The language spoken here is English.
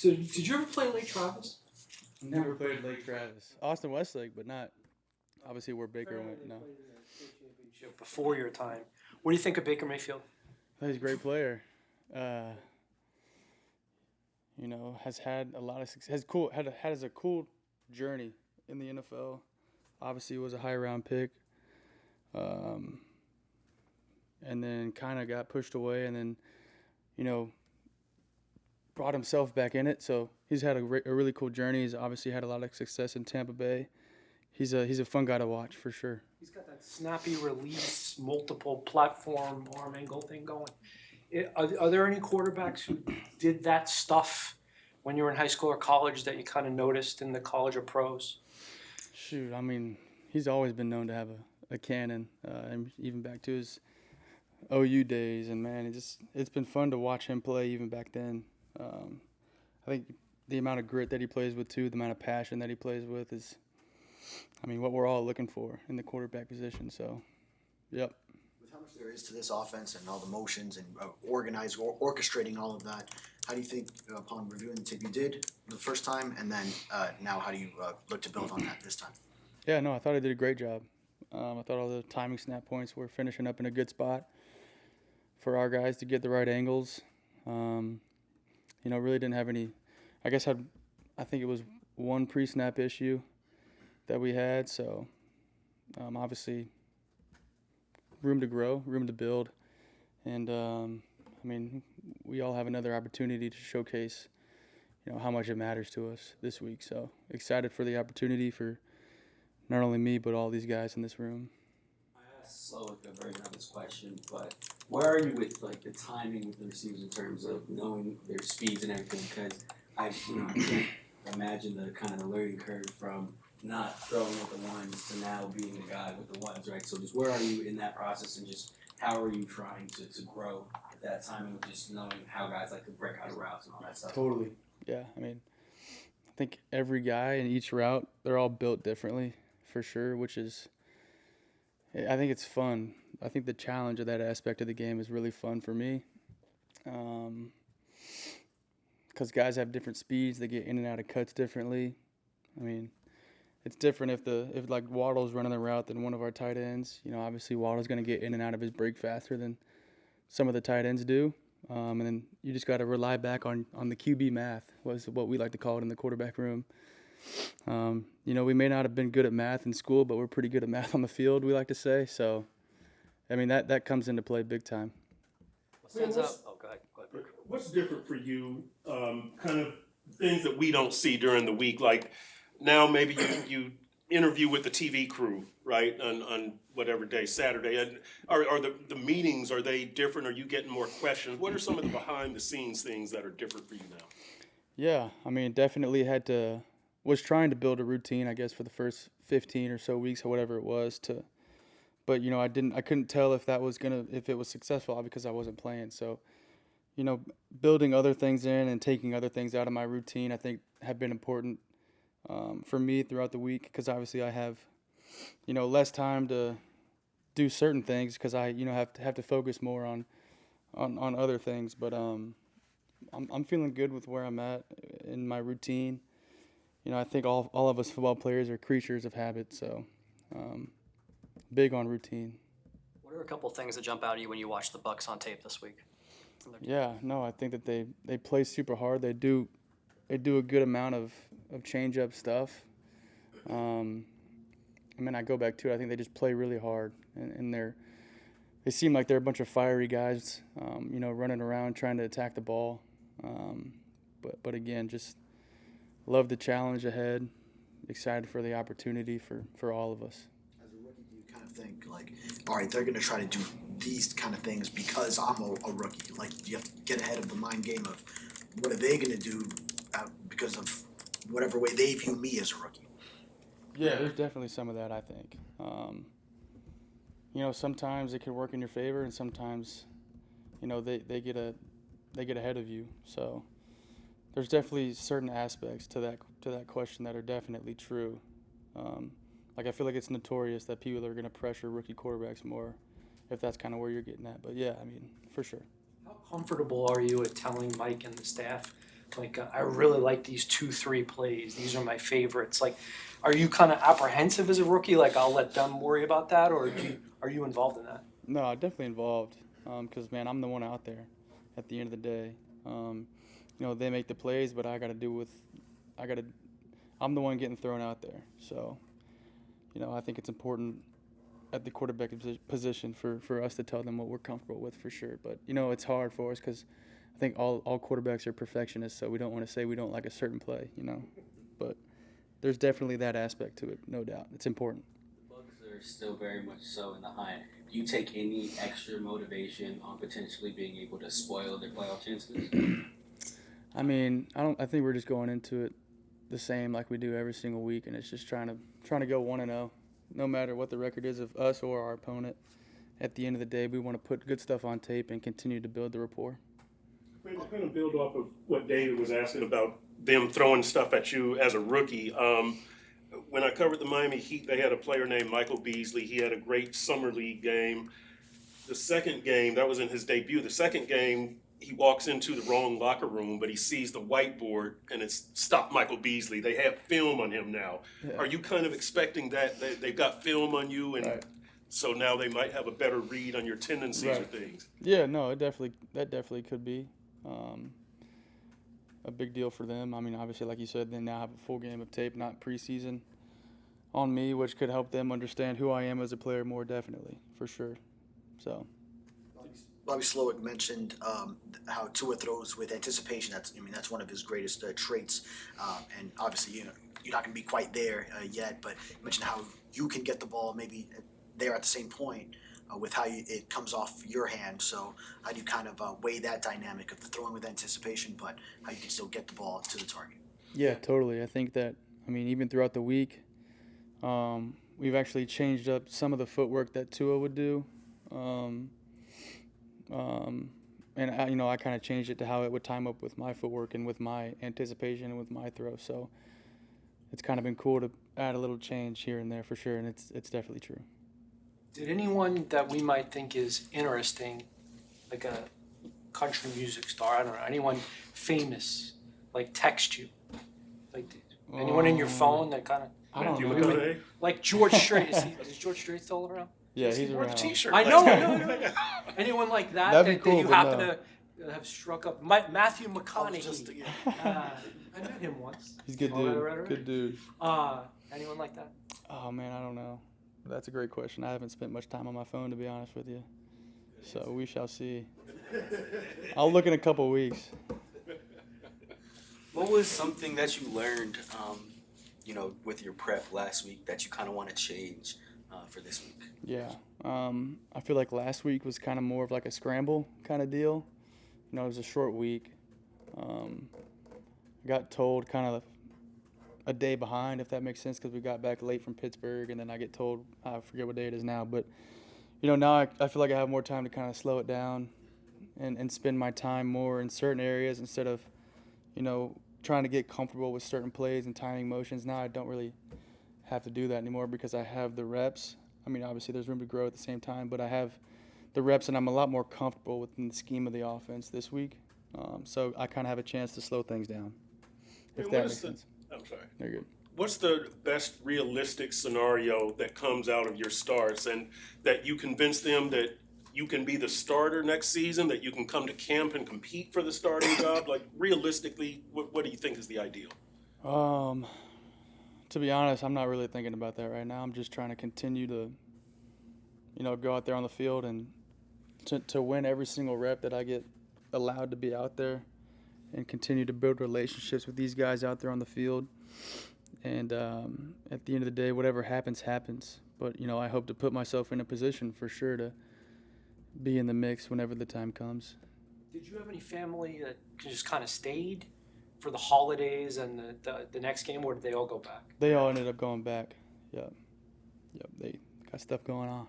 So did you ever play Lake Travis? Never played Lake Travis. Austin Westlake, but not obviously where Baker went. No, Before your time. What do you think of Baker Mayfield? he's a great player. Has had a lot of success. Has a cool journey in the NFL. Obviously, was a high round pick, and then kind of got pushed away, and then brought himself back in it. So he's had a really cool journey. He's obviously had a lot of success in Tampa Bay. He's a fun guy to watch for sure. He's got that snappy release, multiple platform arm angle thing going. Are there any quarterbacks who did that stuff when you were in high school or college that you kind of noticed in the college or pros? Shoot, I mean, he's always been known to have a cannon, and even back to his OU days. And man, it's been fun to watch him play even back then. I think the amount of grit that he plays with too, the amount of passion that he plays with is, I mean, what we're all looking for in the quarterback position. So, yep. With how much there is to this offense and all the motions and orchestrating all of that, how do you think, upon reviewing the tape you did the first time, and then now how do you look to build on that this time? Yeah, no, I thought I did a great job. I thought all the timing snap points were finishing up in a good spot for our guys to get the right angles. Really didn't have any. I guess I think it was one pre-snap issue that we had. So, obviously, room to grow, room to build, and we all have another opportunity to showcase, how much it matters to us this week. So excited for the opportunity for not only me but all these guys in this room. I asked Slowick a version of this question, but where are you with the timing with the receivers in terms of knowing their speeds and everything? Because I can't imagine the learning curve from not throwing with the ones to now being the guy with the ones, right? So just where are you in that process, and just how are you trying to grow at that timing with just knowing how guys like to break out of routes and all that stuff? Totally. Yeah, I mean, I think every guy in each route, they're all built differently for sure, which is, I think it's fun. I think the challenge of that aspect of the game is really fun for me. Because guys have different speeds, they get in and out of cuts differently. I mean, it's different if Waddle's running the route than one of our tight ends. Obviously Waddle's going to get in and out of his break faster than some of the tight ends do. And then you just got to rely back on the QB math, was what we like to call it in the quarterback room. We may not have been good at math in school, but we're pretty good at math on the field, we like to say. So, I mean, that comes into play big time. What stands out? Oh, go ahead. What's different for you, kind of things that we don't see during the week? Like now maybe you interview with the TV crew, right, on whatever day, Saturday. And are the meetings, are they different? Are you getting more questions? What are some of the behind-the-scenes things that are different for you now? Yeah, I mean, definitely was trying to build a routine, I guess, for the first 15 or so weeks or whatever it was but I couldn't tell if it was successful because I wasn't playing. So, building other things in and taking other things out of my routine, I think have been important for me throughout the week, because obviously I have, less time to do certain things because I, have to focus more on other things. But I'm feeling good with where I'm at in my routine. I think all of us football players are creatures of habit, so big on routine. What are a couple things that jump out at you when you watch the Bucs on tape this week? Yeah, no, I think that they play super hard. They do a good amount of change-up stuff. I go back to it. I think they just play really hard, and they seem like they're a bunch of fiery guys, running around trying to attack the ball. But again, just love the challenge ahead. Excited for the opportunity for all of us. As a rookie, do you kind of think all right, they're going to try to do these kind of things because I'm a rookie? You have to get ahead of the mind game of what are they going to do because of whatever way they view me as a rookie? Yeah, there's definitely some of that, I think. Sometimes it can work in your favor, and sometimes, they get ahead of you. So there's definitely certain aspects to that question that are definitely true. I feel like it's notorious that people are going to pressure rookie quarterbacks more, if that's kind of where you're getting at. But yeah, I mean, for sure. How comfortable are you at telling Mike and the staff, Like, I really like these 2-3 plays. These are my favorites. Like, are you kind of apprehensive as a rookie? Like, I'll let them worry about that, or are you involved in that? No, I'm definitely involved. Because man, I'm the one out there. At the end of the day, they make the plays, but I got to do with, I'm the one getting thrown out there. So, I think it's important at the quarterback position for us to tell them what we're comfortable with for sure. But it's hard for us because I think all quarterbacks are perfectionists, so we don't want to say we don't like a certain play, But there's definitely that aspect to it, no doubt. It's important. Bucks are still very much so in the hunt. Do you take any extra motivation on potentially being able to spoil their playoff chances? I mean, I think we're just going into it the same like we do every single week, and it's just trying to go 1-0, no matter what the record is of us or our opponent. At the end of the day, we want to put good stuff on tape and continue to build the rapport. Maybe kind of build off of what David was asking about them throwing stuff at you as a rookie. When I covered the Miami Heat, they had a player named Michael Beasley. He had a great summer league game. The second game, that was in his debut. The second game, he walks into the wrong locker room, but he sees the whiteboard and it's "Stop Michael Beasley." They have film on him now. Yeah. Are you kind of expecting that they've got film on you, and Right. so now they might have a better read on your tendencies or Right. things? Yeah, no, that definitely could be a big deal for them. I mean, obviously, like you said, they now have a full game of tape, not preseason, on me, which could help them understand who I am as a player more definitely, for sure. So, Bobby Slowick mentioned how Tua throws with anticipation. That's one of his greatest traits. And obviously, you're not going to be quite there yet. But you mentioned how you can get the ball maybe there at the same point with how it comes off your hand. So how do you kind of weigh that dynamic of the throwing with anticipation, but how you can still get the ball to the target? yeah, totally. I think that, even throughout the week, we've actually changed up some of the footwork that Tua would do. And I kind of changed it to how it would time up with my footwork and with my anticipation and with my throw. So it's kind of been cool to add a little change here and there for sure, and it's definitely true. Did anyone that we might think is interesting, like a country music star, I don't know, anyone famous, like text you? Like anyone in your phone that kind of, I don't Matthew know. McConaughey? like George Strait, is George Strait still around? Yeah, He he's wore the around. T-shirt. I know. Anyone like that That'd be that cool, you but happen no. to have struck up? Matthew I was McConaughey. just, I met him once. He's a good Oh, dude. right. Good dude. Anyone like that? Oh man, I don't know. That's a great question. I haven't spent much time on my phone, to be honest with you. So we shall see. I'll look in a couple weeks. What was something that you learned, with your prep last week that you kind of want to change for this week? Yeah. I feel like last week was kind of more of like a scramble kind of deal. It was a short week. I got told kind of a day behind, if that makes sense, because we got back late from Pittsburgh, and then I get told, I forget what day it is now, but, now I feel like I have more time to kind of slow it down and spend my time more in certain areas instead of, trying to get comfortable with certain plays and timing motions. Now I don't really have to do that anymore because I have the reps. Obviously there's room to grow at the same time, but I have the reps and I'm a lot more comfortable within the scheme of the offense this week. So I kind of have a chance to slow things down, if And that what makes is the- sense. I'm sorry. They're good. What's the best realistic scenario that comes out of your starts, and that you convince them that you can be the starter next season, that you can come to camp and compete for the starting job? Like, realistically, what do you think is the ideal? To be honest, I'm not really thinking about that right now. I'm just trying to continue to, go out there on the field and to win every single rep that I get allowed to be out there, and continue to build relationships with these guys out there on the field. And at the end of the day, whatever happens, happens. But, I hope to put myself in a position for sure to be in the mix whenever the time comes. Did you have any family that just kind of stayed for the holidays and the next game, or did they all go back? They all ended up going back. Yep. They got stuff going on.